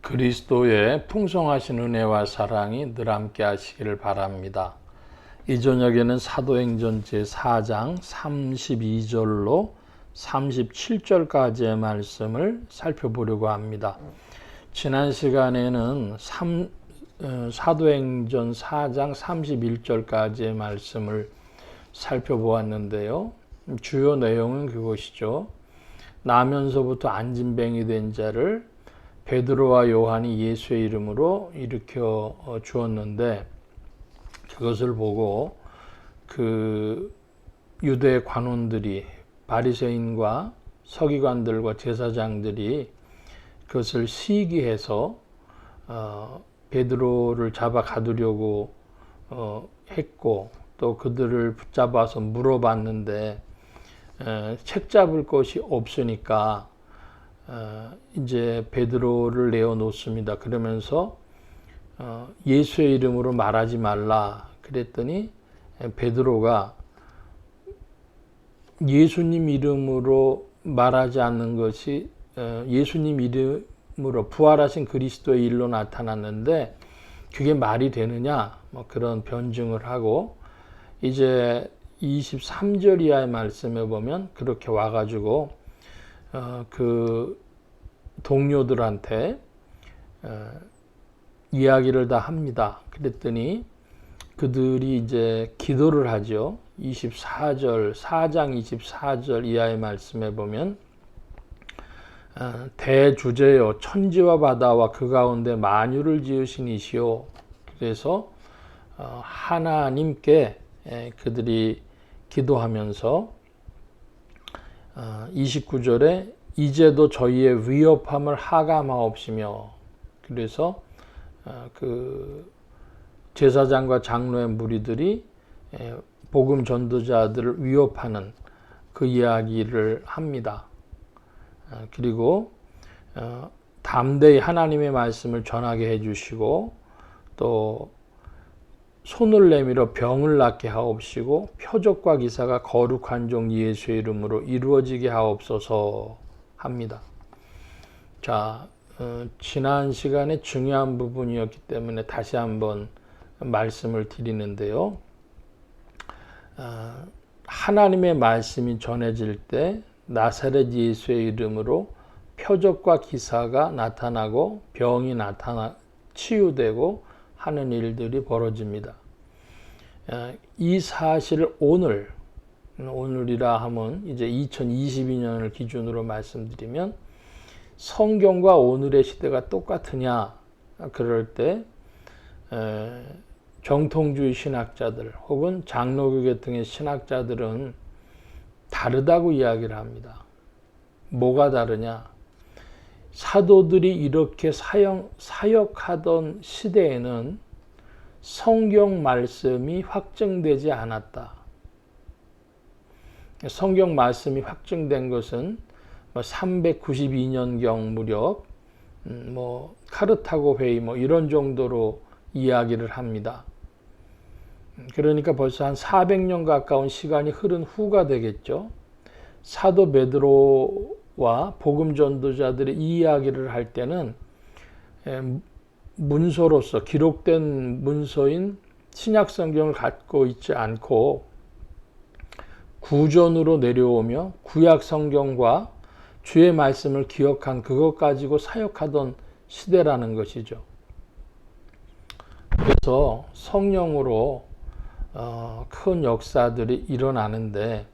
그리스도의 풍성하신 은혜와 사랑이 늘 함께 하시기를 바랍니다. 이 저녁에는 사도행전 제4장 32절로 37절까지의 말씀을 살펴보려고 합니다. 지난 시간에는 사도행전 4장 31절까지의 말씀을 살펴보았는데요. 주요 내용은 그것이죠. 나면서부터 안진뱅이 된 자를 베드로와 요한이 예수의 이름으로 일으켜 주었는데, 그것을 보고 그 유대 관원들이, 바리새인과 서기관들과 제사장들이 그것을 시기해서 베드로를 잡아 가두려고 했고, 또 그들을 붙잡아서 물어봤는데 책 잡을 것이 없으니까 이제 베드로를 내어놓습니다. 그러면서 예수의 이름으로 말하지 말라 그랬더니 베드로가 예수님 이름으로 말하지 않는 것이 예수님 이름으로 부활하신 그리스도의 일로 나타났는데 그게 말이 되느냐, 그런 변증을 하고, 이제 23절 이하의 말씀에 보면 그렇게 와가지고 그 동료들한테 이야기를 다 합니다. 그랬더니 그들이 이제 기도를 하죠. 4장 24절 이하의 말씀에 보면 대주제여 천지와 바다와 그 가운데 만유를 지으신 이시오. 그래서 하나님께 그들이 기도하면서 29절에 이제도 저희의 위협함을 하감하옵시며, 그래서 그 제사장과 장로의 무리들이 복음 전도자들을 위협하는 그 이야기를 합니다. 그리고 담대히 하나님의 말씀을 전하게 해주시고, 또 손을 내밀어 병을 낫게 하옵시고 표적과 기사가 거룩한 종 예수의 이름으로 이루어지게 하옵소서 합니다. 자, 지난 시간에 중요한 부분이었기 때문에 다시 한번 말씀을 드리는데요. 하나님의 말씀이 전해질 때 나사렛 예수의 이름으로 표적과 기사가 나타나고 병이 치유되고 하는 일들이 벌어집니다. 이 사실을 오늘이라 하면 이제 2022년을 기준으로 말씀드리면, 성경과 오늘의 시대가 똑같으냐, 그럴 때 정통주의 신학자들 혹은 장로교 등의 신학자들은 다르다고 이야기를 합니다. 뭐가 다르냐? 사도들이 이렇게 사역하던 시대에는 성경 말씀이 확증되지 않았다. 성경 말씀이 확증된 것은 392년경 무렵 카르타고 회의 이런 정도로 이야기를 합니다. 그러니까 벌써 한 400년 가까운 시간이 흐른 후가 되겠죠. 사도 베드로와 복음 전도자들이 이 이야기를 할 때는 문서로서 기록된 문서인 신약 성경을 갖고 있지 않고 구전으로 내려오며 구약 성경과 주의 말씀을 기억한 그것 가지고 사역하던 시대라는 것이죠. 그래서 성령으로 큰 역사들이 일어나는데,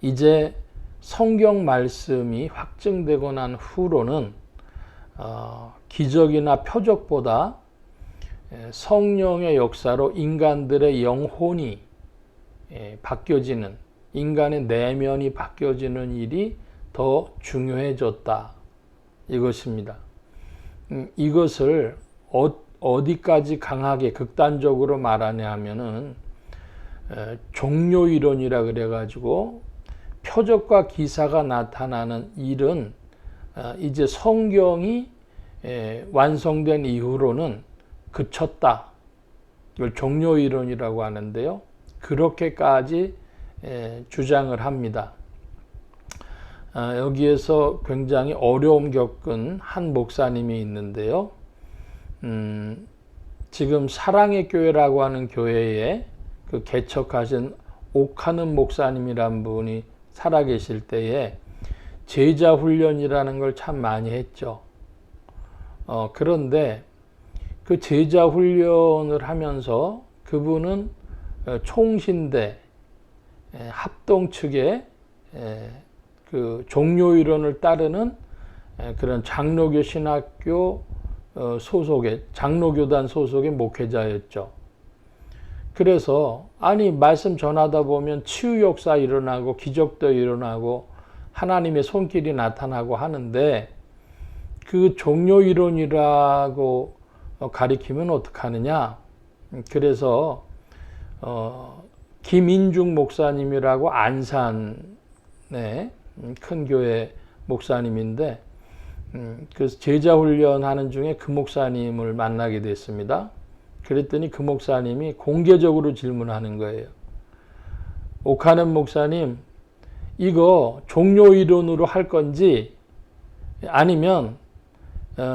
이제 성경 말씀이 확증되고 난 후로는 기적이나 표적보다 성령의 역사로 인간들의 영혼이 바뀌어지는, 인간의 내면이 바뀌어지는 일이 더 중요해졌다, 이것입니다. 이것을 어디까지 강하게 극단적으로 말하냐 하면은 종료이론이라 그래가지고 표적과 기사가 나타나는 일은 이제 성경이 완성된 이후로는 그쳤다. 이걸 종료이론이라고 하는데요. 그렇게까지 주장을 합니다. 여기에서 굉장히 어려움 겪은 한 목사님이 있는데요. 지금 사랑의 교회라고 하는 교회에 그 개척하신 오카는 목사님이란 분이 살아계실 때에 제자 훈련이라는 걸 참 많이 했죠. 그런데 그 제자 훈련을 하면서 그분은 총신대 합동 측의 그 종료 이론을 따르는 그런 장로교 신학교 소속의 장로교단 소속의 목회자였죠. 그래서 말씀 전하다 보면 치유 역사 일어나고 기적도 일어나고 하나님의 손길이 나타나고 하는데 그 종료 이론이라고 가리키면 어떡하느냐. 그래서 김인중 목사님이라고 안산의 큰 교회 목사님인데 그 제자 훈련하는 중에 그 목사님을 만나게 됐습니다. 그랬더니 그 목사님이 공개적으로 질문하는 거예요. 오카는 목사님, 이거 종료 이론으로 할 건지 아니면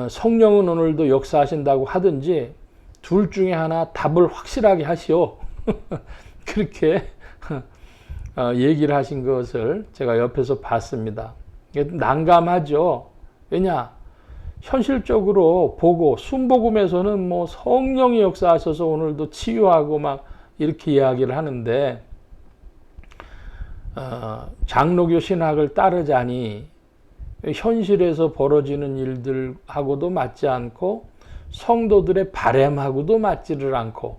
성령은 오늘도 역사하신다고 하든지 둘 중에 하나 답을 확실하게 하시오. 그렇게 얘기를 하신 것을 제가 옆에서 봤습니다. 난감하죠. 왜냐? 현실적으로 보고 순복음에서는 뭐 성령이 역사하셔서 오늘도 치유하고 막 이렇게 이야기를 하는데 장로교 신학을 따르자니 현실에서 벌어지는 일들하고도 맞지 않고 성도들의 바램하고도 맞지를 않고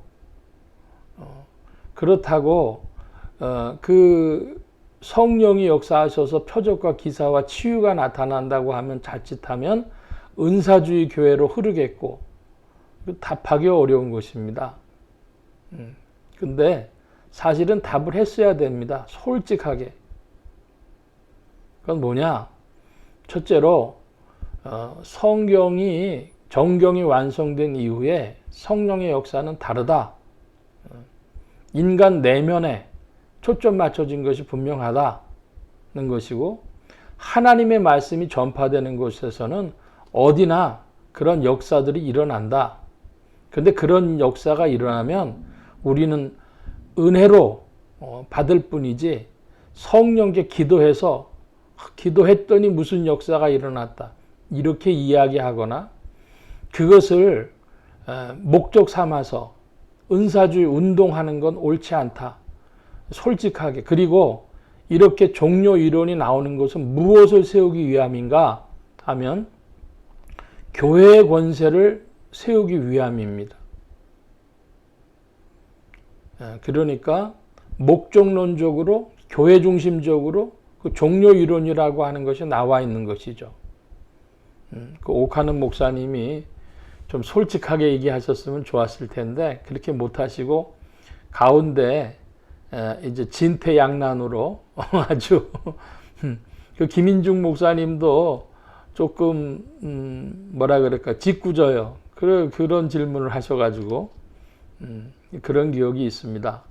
그렇다고 그 성령이 역사하셔서 표적과 기사와 치유가 나타난다고 하면 자칫하면 은사주의 교회로 흐르겠고 답하기 어려운 것입니다. 근데 사실은 답을 했어야 됩니다. 솔직하게. 그건 뭐냐? 첫째로 정경이 완성된 이후에 성령의 역사는 다르다. 인간 내면에 초점 맞춰진 것이 분명하다는 것이고 하나님의 말씀이 전파되는 곳에서는 어디나 그런 역사들이 일어난다. 그런데 그런 역사가 일어나면 우리는 은혜로 받을 뿐이지 성령께 기도했더니 무슨 역사가 일어났다. 이렇게 이야기하거나 그것을 목적 삼아서 은사주의 운동하는 건 옳지 않다. 솔직하게. 그리고 이렇게 종료 이론이 나오는 것은 무엇을 세우기 위함인가 하면 교회의 권세를 세우기 위함입니다. 그러니까 목적론적으로 교회 중심적으로 그 종료 이론이라고 하는 것이 나와 있는 것이죠. 그 오카는 목사님이 좀 솔직하게 얘기하셨으면 좋았을 텐데 그렇게 못하시고 가운데 이제 진퇴양난으로 아주 그 김인중 목사님도 조금 뭐라 그럴까 짓궂어요. 그런 질문을 하셔가지고 그런 기억이 있습니다.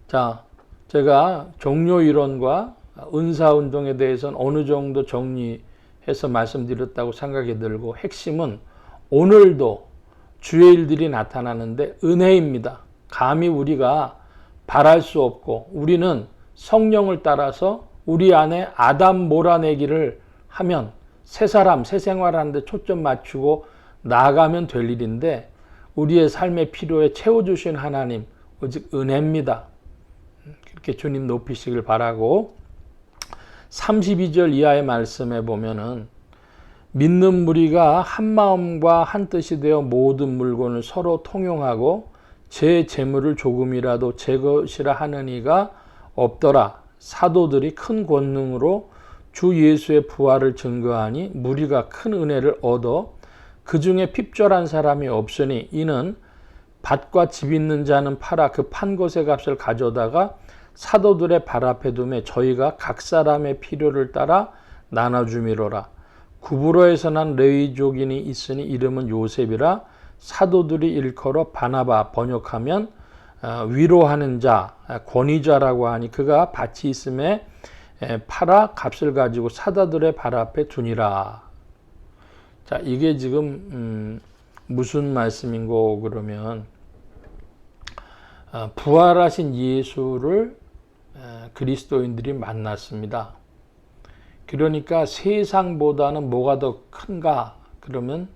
자, 제가 종료 이론과 은사운동에 대해서는 어느 정도 정리해서 말씀드렸다고 생각이 들고 핵심은 오늘도 주의 일들이 나타나는데 은혜입니다. 감히 우리가 바랄 수 없고 우리는 성령을 따라서 우리 안에 아담 몰아내기를 하면 새 사람, 새 생활하는 데 초점 맞추고 나아가면 될 일인데 우리의 삶의 필요에 채워주신 하나님 오직 은혜입니다. 그렇게 주님 높이시길 바라고 32절 이하의 말씀에 보면은 믿는 무리가 한 마음과 한 뜻이 되어 모든 물건을 서로 통용하고 제 재물을 조금이라도 제 것이라 하는 이가 없더라. 사도들이 큰 권능으로 주 예수의 부활을 증거하니 무리가 큰 은혜를 얻어 그 중에 핍절한 사람이 없으니 이는 밭과 집 있는 자는 팔아 그 판 것의 값을 가져다가 사도들의 발 앞에 두매 저희가 각 사람의 필요를 따라 나눠주미로라. 구브로에서 난 레위족인이 있으니 이름은 요셉이라. 사도들이 일컬어 바나바 번역하면 위로하는 자, 권위자라고 하니 그가 밭이 있음에 팔아 값을 가지고 사다들의 발 앞에 두니라. 자, 이게 지금 무슨 말씀인고 그러면 부활하신 예수를 그리스도인들이 만났습니다. 그러니까 세상보다는 뭐가 더 큰가? 그러면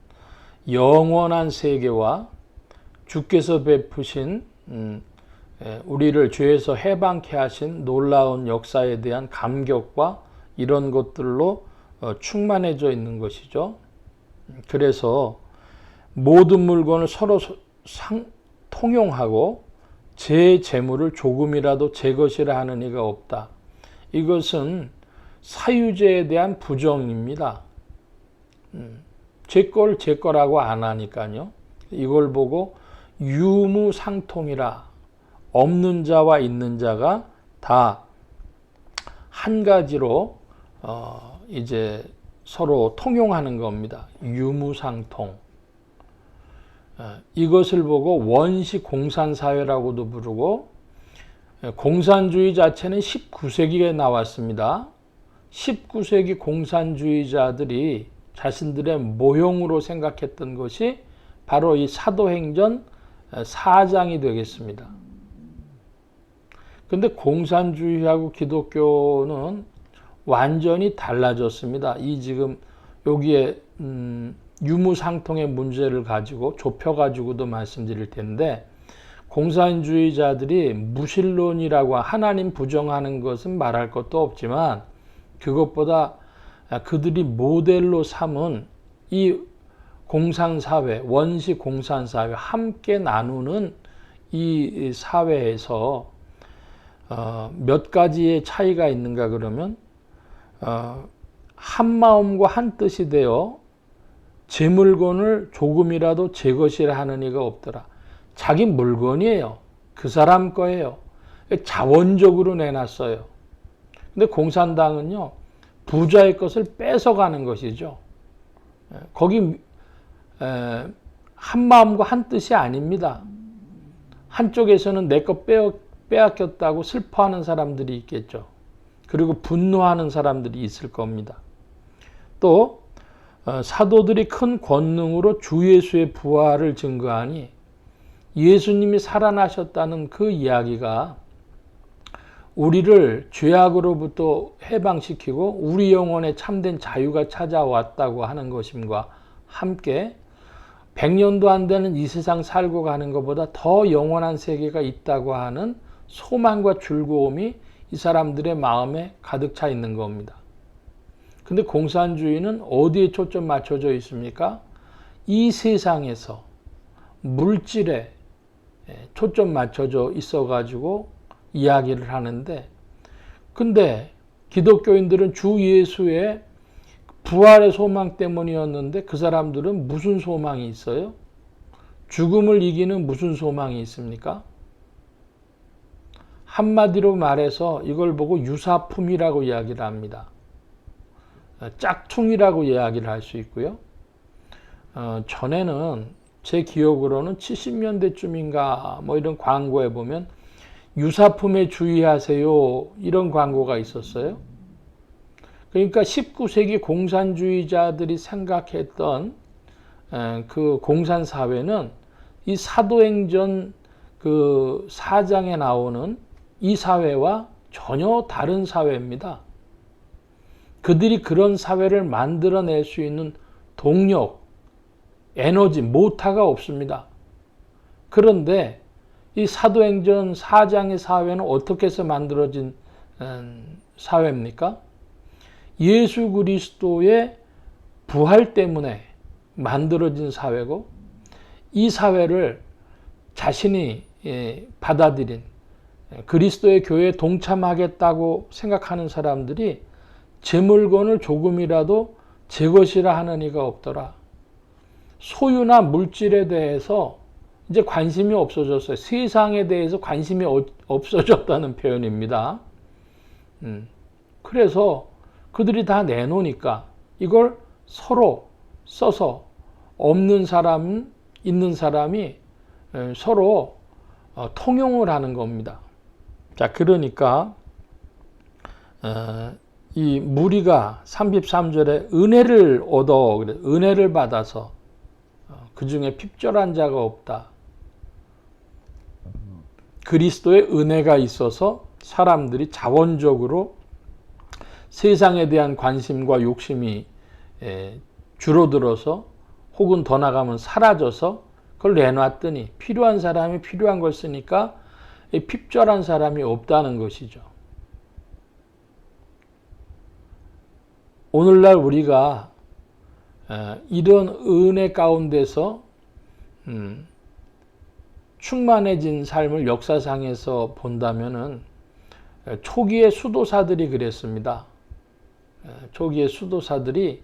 영원한 세계와 주께서 베푸신 우리를 죄에서 해방케 하신 놀라운 역사에 대한 감격과 이런 것들로 충만해져 있는 것이죠. 그래서 모든 물건을 서로 통용하고 제 재물을 조금이라도 제 것이라 하는 이가 없다. 이것은 사유제에 대한 부정입니다. 제 걸 제 거라고 안 하니까요. 이걸 보고 유무상통이라, 없는 자와 있는 자가 다 한 가지로 이제 서로 통용하는 겁니다. 유무상통. 이것을 보고 원시공산사회라고도 부르고, 공산주의 자체는 19세기에 나왔습니다. 19세기 공산주의자들이 자신들의 모형으로 생각했던 것이 바로 이 사도행전 4장이 되겠습니다. 근데 공산주의하고 기독교는 완전히 달라졌습니다. 이 지금 여기에 유무상통의 문제를 가지고 좁혀가지고도 말씀드릴 텐데, 공산주의자들이 무신론이라고 하나님 부정하는 것은 말할 것도 없지만, 그것보다 그들이 모델로 삼은 이 공산사회, 원시 공산사회, 함께 나누는 이 사회에서 몇 가지의 차이가 있는가 그러면, 한 마음과 한 뜻이 되어 제 물건을 조금이라도 제 것이라 하는 이가 없더라. 자기 물건이에요. 그 사람 거예요. 자원적으로 내놨어요. 근데 공산당은요, 부자의 것을 뺏어가는 것이죠. 거기 한 마음과 한 뜻이 아닙니다. 한쪽에서는 내 거 빼앗겼다고 슬퍼하는 사람들이 있겠죠. 그리고 분노하는 사람들이 있을 겁니다. 또 사도들이 큰 권능으로 주 예수의 부활을 증거하니, 예수님이 살아나셨다는 그 이야기가 우리를 죄악으로부터 해방시키고 우리 영혼에 참된 자유가 찾아왔다고 하는 것임과 함께 100년도 안 되는 이 세상 살고 가는 것보다 더 영원한 세계가 있다고 하는 소망과 즐거움이 이 사람들의 마음에 가득 차 있는 겁니다. 근데 공산주의는 어디에 초점 맞춰져 있습니까? 이 세상에서 물질에 초점 맞춰져 있어가지고 이야기를 하는데, 근데 기독교인들은 주 예수의 부활의 소망 때문이었는데 그 사람들은 무슨 소망이 있어요? 죽음을 이기는 무슨 소망이 있습니까? 한마디로 말해서 이걸 보고 유사품이라고 이야기를 합니다. 짝퉁이라고 이야기를 할 수 있고요. 전에는 제 기억으로는 70년대쯤인가 뭐 이런 광고에 보면 유사품에 주의하세요 이런 광고가 있었어요. 그러니까 19세기 공산주의자들이 생각했던 그 공산사회는 이 사도행전 그 4장에 나오는 이 사회와 전혀 다른 사회입니다. 그들이 그런 사회를 만들어낼 수 있는 동력, 에너지, 모타가 없습니다. 그런데 이 사도행전 4장의 사회는 어떻게 해서 만들어진 사회입니까? 예수 그리스도의 부활 때문에 만들어진 사회고, 이 사회를 자신이 받아들인 그리스도의 교회에 동참하겠다고 생각하는 사람들이 제 물건을 조금이라도 제 것이라 하는 이가 없더라. 소유나 물질에 대해서 이제 관심이 없어졌어요. 세상에 대해서 관심이 없어졌다는 표현입니다. 그래서 그들이 다 내놓으니까 이걸 서로 써서 없는 사람, 있는 사람이 서로 통용을 하는 겁니다. 자, 그러니까 이 무리가 33절에 은혜를 얻어, 그래, 은혜를 받아서 그 중에 핍절한 자가 없다. 그리스도의 은혜가 있어서 사람들이 자원적으로 세상에 대한 관심과 욕심이 줄어들어서 혹은 더 나가면 사라져서 그걸 내놨더니 필요한 사람이 필요한 걸 쓰니까 핍절한 사람이 없다는 것이죠. 오늘날 우리가 이런 은혜 가운데서 충만해진 삶을 역사상에서 본다면은 초기의 수도사들이 그랬습니다. 초기의 수도사들이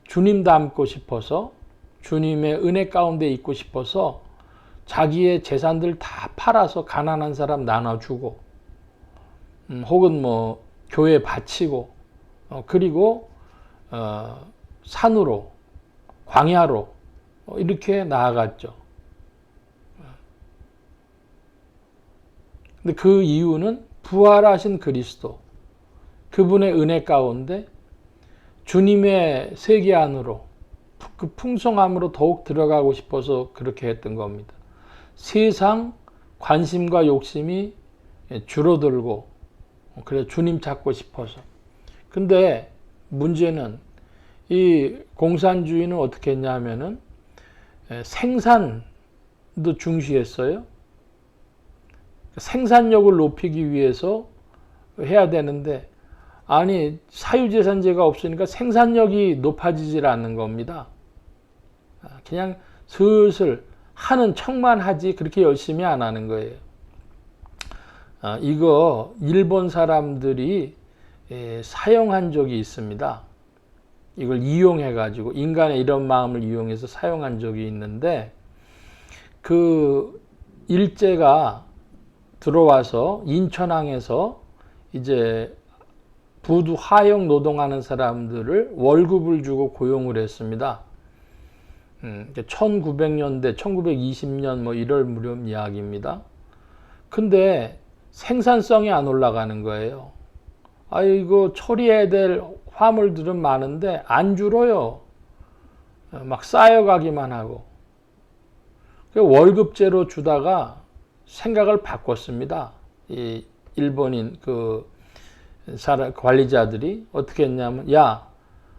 주님 닮고 싶어서 주님의 은혜 가운데 있고 싶어서 자기의 재산들 다 팔아서 가난한 사람 나눠주고 혹은 뭐 교회 바치고 그리고 산으로 광야로 이렇게 나아갔죠. 근데 그 이유는 부활하신 그리스도 그분의 은혜 가운데 주님의 세계 안으로 그 풍성함으로 더욱 들어가고 싶어서 그렇게 했던 겁니다. 세상 관심과 욕심이 줄어들고 그래 주님 찾고 싶어서. 근데 문제는 이 공산주의는 어떻게 했냐면은 생산도 중시했어요. 생산력을 높이기 위해서 해야 되는데 아니 사유재산제가 없으니까 생산력이 높아지질 않는 겁니다. 그냥 슬슬 하는 척만 하지 그렇게 열심히 안 하는 거예요. 이거 일본 사람들이 사용한 적이 있습니다. 이걸 이용해 가지고 인간의 이런 마음을 이용해서 사용한 적이 있는데 그 일제가 들어와서 인천항에서 이제 부두 하역 노동하는 사람들을 월급을 주고 고용을 했습니다. 1900년대, 1920년 뭐 1월 무렵 이야기입니다. 근데 생산성이 안 올라가는 거예요. 이거 처리해야 될 화물들은 많은데 안 줄어요. 막 쌓여가기만 하고. 월급제로 주다가 생각을 바꿨습니다. 이 일본인 그 관리자들이 어떻게 했냐면,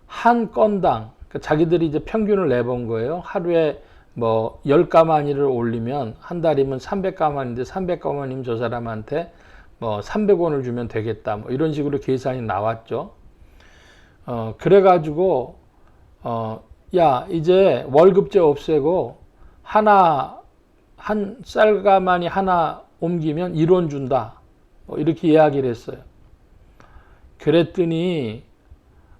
한 건당, 자기들이 이제 평균을 내본 거예요. 하루에 뭐 10가마니를 올리면 한 달이면 300가마니인데 300가마니면 저 사람한테 뭐 300원을 주면 되겠다. 뭐 이런 식으로 계산이 나왔죠. 그래가지고, 이제 월급제 없애고 한 쌀가마니 하나 옮기면 1원 준다. 뭐 이렇게 이야기를 했어요. 그랬더니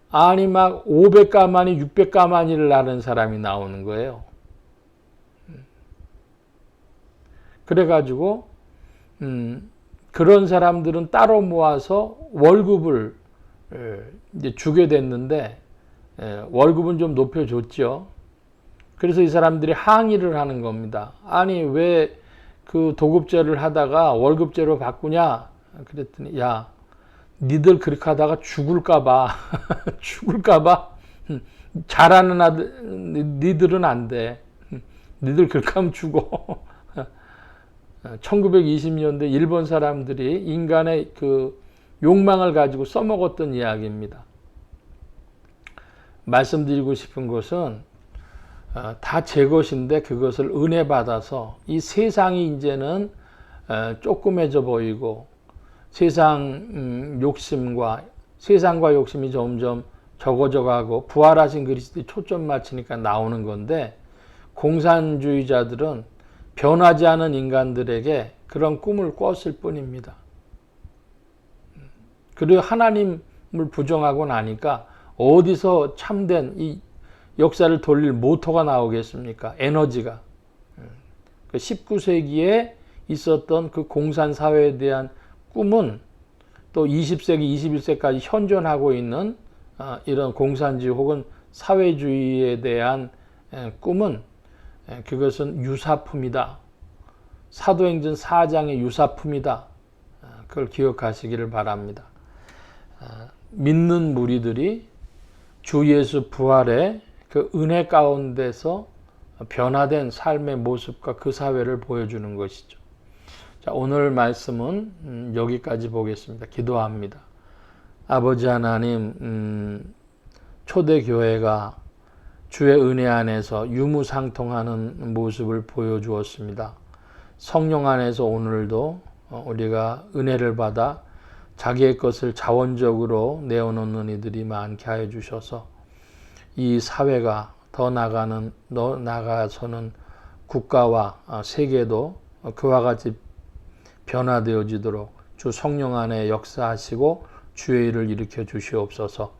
아니 막 500가마니 600가마니를 나는 사람이 나오는 거예요. 그래가지고 그런 사람들은 따로 모아서 월급을 이제 주게 됐는데 월급은 좀 높여줬죠. 그래서 이 사람들이 항의를 하는 겁니다. 아니 왜 그 도급제를 하다가 월급제로 바꾸냐? 그랬더니 니들 그렇게 하다가 죽을까봐 죽을까봐 잘하는 아들 니들은 안 돼. 니들 그렇게 하면 죽어. 1920년대 일본 사람들이 인간의 그 욕망을 가지고 써먹었던 이야기입니다. 말씀드리고 싶은 것은 다 제 것인데 그것을 은혜 받아서 이 세상이 이제는 조그매져 보이고 세상과 욕심이 점점 적어져 가고 부활하신 그리스도에 초점 맞추니까 나오는 건데 공산주의자들은 변하지 않은 인간들에게 그런 꿈을 꿨을 뿐입니다. 그리고 하나님을 부정하고 나니까 어디서 참된 이 역사를 돌릴 모터가 나오겠습니까? 에너지가. 19세기에 있었던 그 공산사회에 대한 꿈은 또 20세기, 21세기까지 현존하고 있는 이런 공산주의 혹은 사회주의에 대한 꿈은 그것은 유사품이다. 사도행전 4장의 유사품이다. 그걸 기억하시기를 바랍니다. 믿는 무리들이 주 예수 부활의 그 은혜 가운데서 변화된 삶의 모습과 그 사회를 보여주는 것이죠. 자, 오늘 말씀은 여기까지 보겠습니다. 기도합니다. 아버지 하나님, 초대교회가 주의 은혜 안에서 유무상통하는 모습을 보여주었습니다. 성령 안에서 오늘도 우리가 은혜를 받아 자기의 것을 자원적으로 내어놓는 이들이 많게 하여 주셔서 이 사회가 더 나아가서는 국가와 세계도 그와 같이 변화되어지도록 주 성령 안에 역사하시고 주의 일을 일으켜 주시옵소서.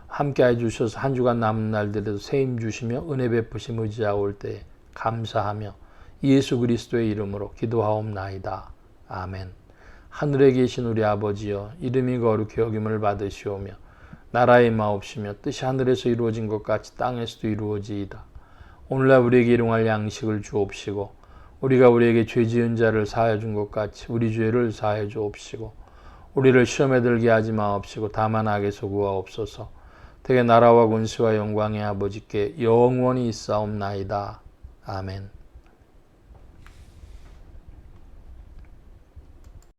함께해 주셔서 한 주간 남은 날들에도 세임 주시며 은혜 베푸심 의지하올 때에 감사하며 예수 그리스도의 이름으로 기도하옵나이다. 아멘. 하늘에 계신 우리 아버지여, 이름이 거룩히 여김을 받으시오며 나라의 마옵시며 뜻이 하늘에서 이루어진 것 같이 땅에서도 이루어지이다. 오늘날 우리에게 일용할 양식을 주옵시고 우리가 우리에게 죄 지은 자를 사하여 준 것 같이 우리 죄를 사하여 주옵시고 우리를 시험에 들게 하지 마옵시고 다만 악에서 구하옵소서. 되게 나라와 권세와 영광의 아버지께 영원히 있사옵나이다. 아멘.